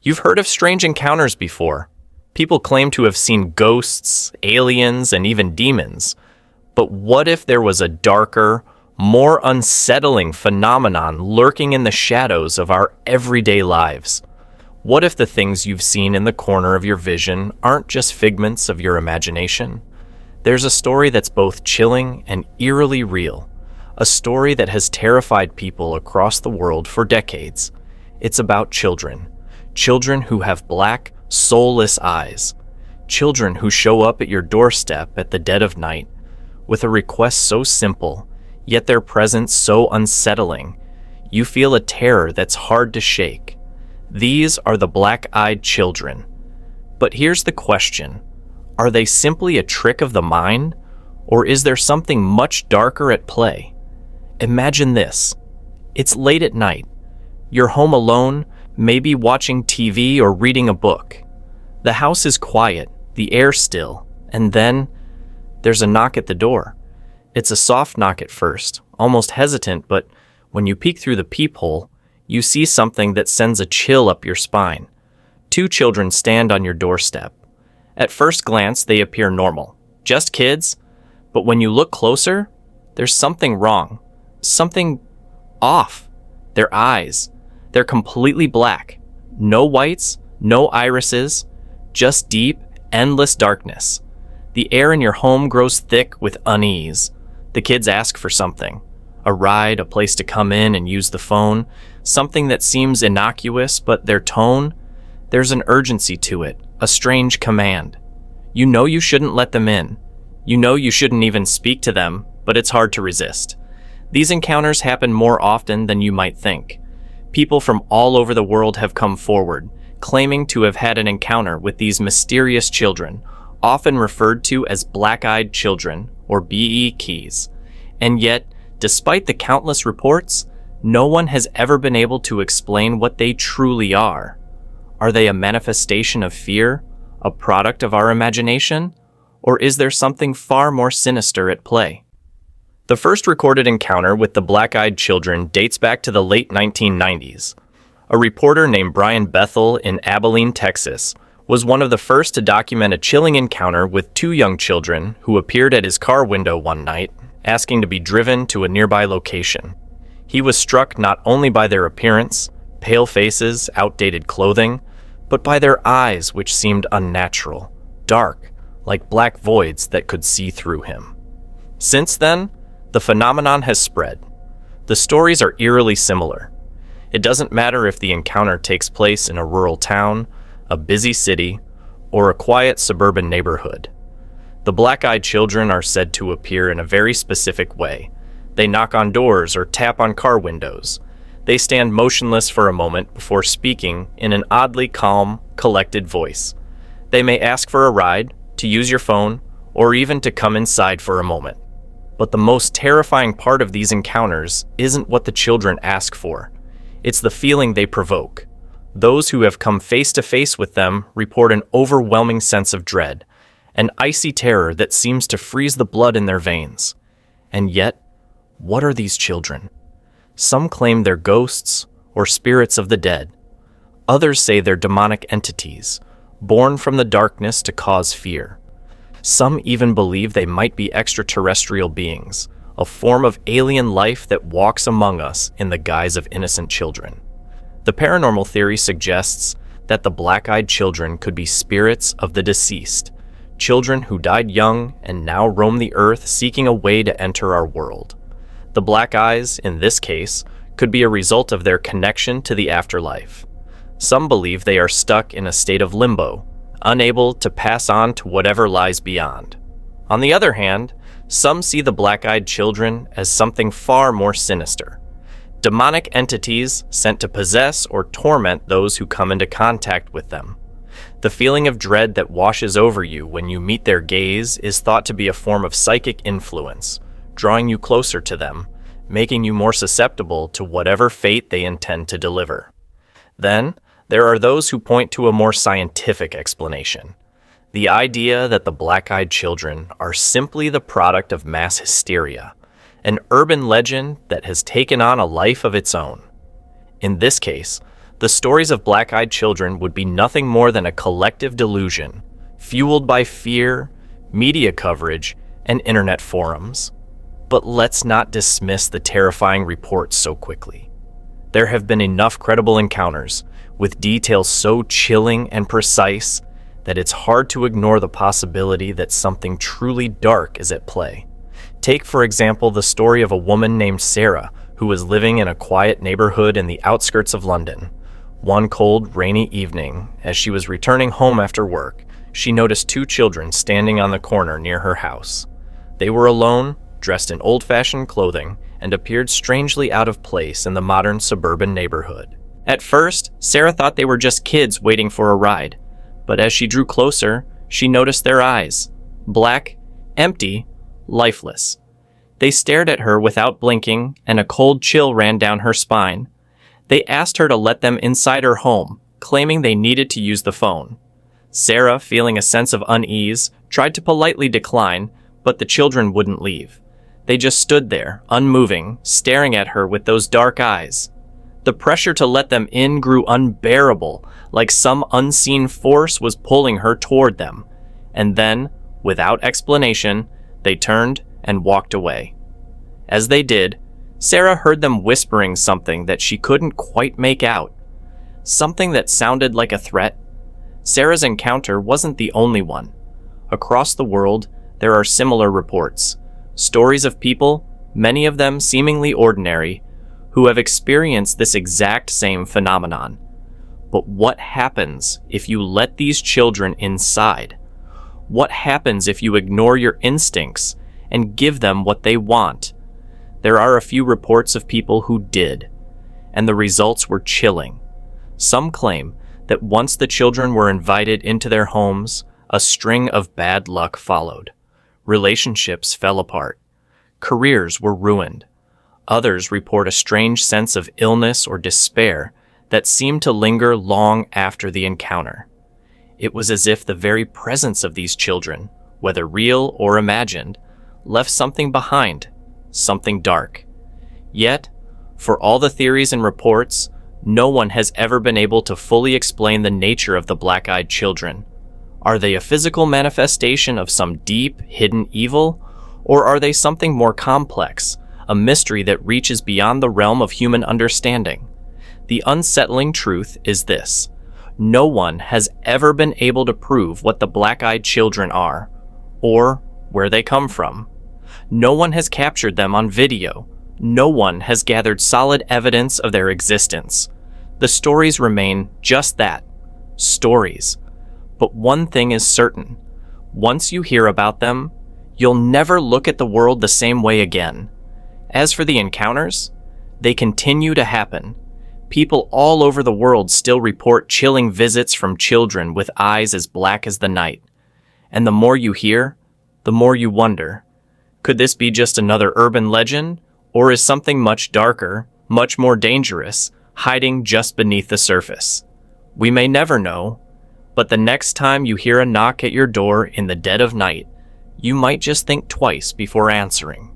You've heard of strange encounters before. People claim to have seen ghosts, aliens, and even demons. But what if there was a darker, more unsettling phenomenon lurking in the shadows of our everyday lives? What if the things you've seen in the corner of your vision aren't just figments of your imagination? There's a story that's both chilling and eerily real, a story that has terrified people across the world for decades. It's about children who have black, soulless eyes, children who show up at your doorstep at the dead of night with a request so simple, yet their presence so unsettling, you feel a terror that's hard to shake. These are the black-eyed children. But here's the question. Are they simply a trick of the mind, or is there something much darker at play? Imagine this. It's late at night. You're home alone, maybe watching TV or reading a book. The house is quiet, the air still, and then there's a knock at the door. It's a soft knock at first, almost hesitant, but when you peek through the peephole, you see something that sends a chill up your spine. Two children stand on your doorstep. At first glance, they appear normal, just kids, but when you look closer, there's something wrong, something off. Their eyes, they're completely black. No whites, no irises, just deep, endless darkness. The air in your home grows thick with unease. The kids ask for something. A ride, a place to come in and use the phone, something that seems innocuous, but their tone, there's an urgency to it, a strange command. You know you shouldn't let them in. You know you shouldn't even speak to them, but it's hard to resist. These encounters happen more often than you might think. People from all over the world have come forward, claiming to have had an encounter with these mysterious children, often referred to as black-eyed children, or BEKs. And yet, despite the countless reports, no one has ever been able to explain what they truly are. Are they a manifestation of fear, a product of our imagination, or is there something far more sinister at play? The first recorded encounter with the black-eyed children dates back to the late 1990s. A reporter named Brian Bethel in Abilene, Texas, was one of the first to document a chilling encounter with two young children who appeared at his car window one night, asking to be driven to a nearby location. He was struck not only by their appearance, pale faces, outdated clothing, but by their eyes, which seemed unnatural, dark, like black voids that could see through him. Since then, the phenomenon has spread. The stories are eerily similar. It doesn't matter if the encounter takes place in a rural town, a busy city, or a quiet suburban neighborhood. The black-eyed children are said to appear in a very specific way. They knock on doors or tap on car windows. They stand motionless for a moment before speaking in an oddly calm, collected voice. They may ask for a ride, to use your phone, or even to come inside for a moment. But the most terrifying part of these encounters isn't what the children ask for. It's the feeling they provoke. Those who have come face to face with them report an overwhelming sense of dread, an icy terror that seems to freeze the blood in their veins. And yet, what are these children? Some claim they're ghosts or spirits of the dead. Others say they're demonic entities, born from the darkness to cause fear. Some even believe they might be extraterrestrial beings, a form of alien life that walks among us in the guise of innocent children. The paranormal theory suggests that the black-eyed children could be spirits of the deceased, children who died young and now roam the earth seeking a way to enter our world. The black eyes, in this case, could be a result of their connection to the afterlife. Some believe they are stuck in a state of limbo, unable to pass on to whatever lies beyond. On the other hand, some see the black-eyed children as something far more sinister. Demonic entities sent to possess or torment those who come into contact with them. The feeling of dread that washes over you when you meet their gaze is thought to be a form of psychic influence, drawing you closer to them, making you more susceptible to whatever fate they intend to deliver. Then, there are those who point to a more scientific explanation. The idea that the black-eyed children are simply the product of mass hysteria, an urban legend that has taken on a life of its own. In this case, the stories of black-eyed children would be nothing more than a collective delusion, fueled by fear, media coverage, and internet forums. But let's not dismiss the terrifying reports so quickly. There have been enough credible encounters, with details so chilling and precise that it's hard to ignore the possibility that something truly dark is at play. Take, for example, the story of a woman named Sarah who was living in a quiet neighborhood in the outskirts of London. One cold, rainy evening, as she was returning home after work, she noticed two children standing on the corner near her house. They were alone, dressed in old-fashioned clothing, and appeared strangely out of place in the modern suburban neighborhood. At first, Sarah thought they were just kids waiting for a ride, but as she drew closer, she noticed their eyes. Black, empty, lifeless. They stared at her without blinking, and a cold chill ran down her spine. They asked her to let them inside her home, claiming they needed to use the phone. Sarah, feeling a sense of unease, tried to politely decline, but the children wouldn't leave. They just stood there, unmoving, staring at her with those dark eyes. The pressure to let them in grew unbearable, like some unseen force was pulling her toward them. And then, without explanation, they turned and walked away. As they did, Sarah heard them whispering something that she couldn't quite make out. Something that sounded like a threat. Sarah's encounter wasn't the only one. Across the world, there are similar reports. Stories of people, many of them seemingly ordinary, who have experienced this exact same phenomenon. But what happens if you let these children inside? What happens if you ignore your instincts and give them what they want? There are a few reports of people who did, and the results were chilling. Some claim that once the children were invited into their homes, a string of bad luck followed. Relationships fell apart. Careers were ruined. Others report a strange sense of illness or despair that seemed to linger long after the encounter. It was as if the very presence of these children, whether real or imagined, left something behind, something dark. Yet, for all the theories and reports, no one has ever been able to fully explain the nature of the black-eyed children. Are they a physical manifestation of some deep, hidden evil, or are they something more complex, a mystery that reaches beyond the realm of human understanding? The unsettling truth is this: no one has ever been able to prove what the black-eyed children are, or where they come from. No one has captured them on video. No one has gathered solid evidence of their existence. The stories remain just that, stories. But one thing is certain: once you hear about them, you'll never look at the world the same way again. As for the encounters, they continue to happen. People all over the world still report chilling visits from children with eyes as black as the night. And the more you hear, the more you wonder, could this be just another urban legend, or is something much darker, much more dangerous, hiding just beneath the surface? We may never know, but the next time you hear a knock at your door in the dead of night, you might just think twice before answering.